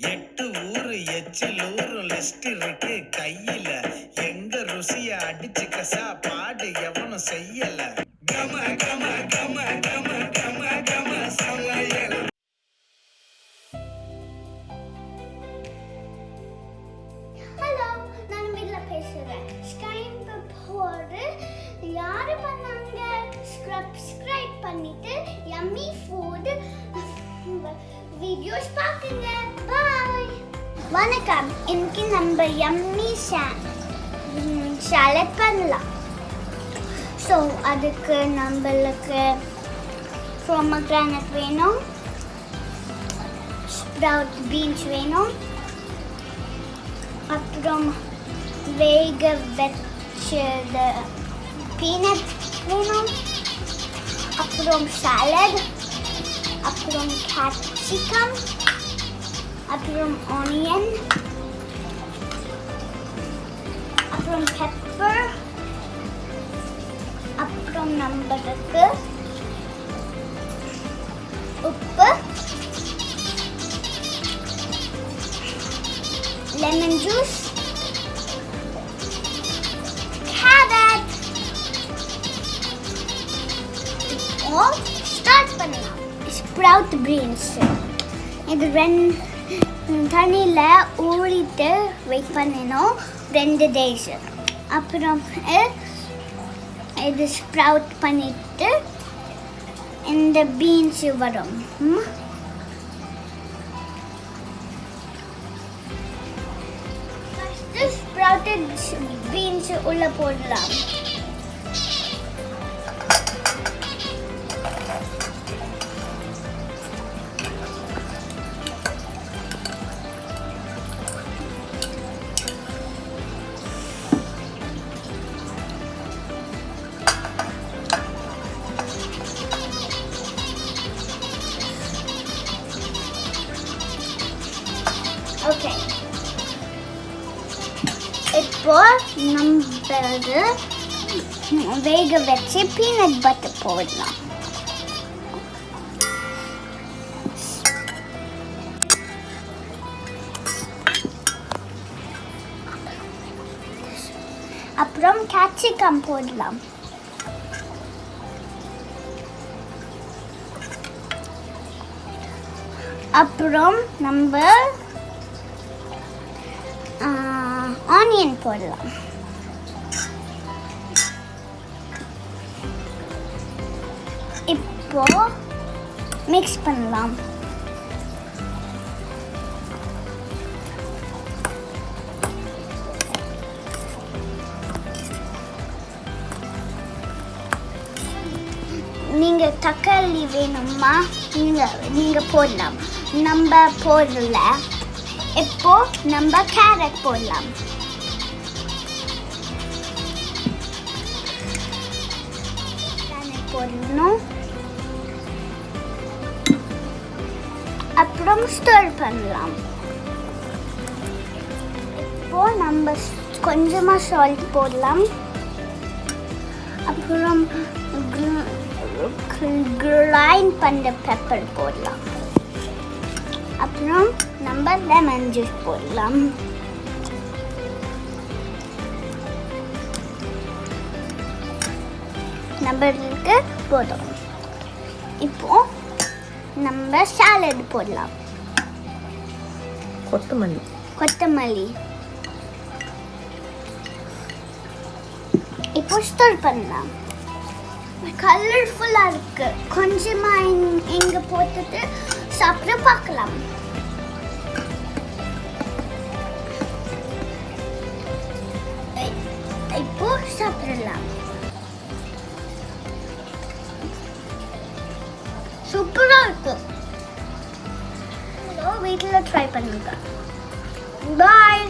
எட்டு ஊரு எச்சில் ஊரு லிஸ்ட் இருக்கு கையில எங்க ருசிய அடிச்சு கசா பாடு எவனும் செய்யல கம கம கம கம கம கம சமையல். ஹலோ, நான் விதுலா பேசுறேன். ஸ்கைப் போடு யாரு பண்ணாங்க? சப்ஸ்கிரைப் பண்ணிட்டு யம்மி ஃபுட் வீடியோஸ் பாருங்க. பாய். வணக்கம். இன்னைக்கு நம்ம யம்மி சாலட் பண்ணலாம். ஸோ அதுக்கு நம்மளுக்கு pomegranate வேணும், ஸ்ப்ரவுட் பீன்ஸ் வேணும், அப்புறம் வேக வச்சது பீனட் வேணும், அப்புறம் சாலட், அப்புறம் கேப்சிகம், அப்புறம் ஆனியன், அப்புறம் பெப்பர், அப்புறம் நம்மளுக்கு உப்பு, லெமன் ஜூஸ், கேரட். இப்போ ஸ்டார்ட் பண்ணலாம். ஸ்ப்ரவுட் பீன்ஸ் இது தண்ணியில் ஊறிட்டு வெயிட் பண்ணணும் 2 days. அப்புறம் இது ஸ்ப்ரவுட் பண்ணிட்டு இந்த பீன்ஸ் வரும். ஸ்ப்ரவுட்டட் பீன்ஸ் உள்ள போடலாம். ஓகே, இப்போ நம்ம வேக வச்சு பீனட் பட்டர் போடலாம். அப்புறம் கேப்சிகம் போடலாம். அப்புறம் நம்ம ஆனியன் போடலாம். இப்போ மிக்ஸ் பண்ணலாம். நீங்க தக்காளி வேணுமா நீங்க போடலாம். நம்ம போடல. இப்போ நம்ம கேரட் போடலாம். போடணும். அப்புறம் ஸ்டர் பண்ணலாம். இப்போ நம்ம கொஞ்சமா சால்ட் போடலாம். அப்புறம் கிரைண்ட் பண்ண பெப்பர் போடலாம். அப்புறம் நம்ம லெமன் ஜூஸ் போடலாம். நம்மளுக்கு போதும். இப்போ நம்ம சாலட் போடலாம். கொத்தமல்லி இப்போ ஸ்டர் பண்ணலாம். கலர்ஃபுல்லா இருக்கு. கொஞ்சமா இங்க போட்டுட்டு சாப்பிட பார்க்கலாம். இப்போ சாப்பிடலாம். சூப்பரா இருக்கு. வீட்டில் ட்ரை பண்ணுங்க. பாய்.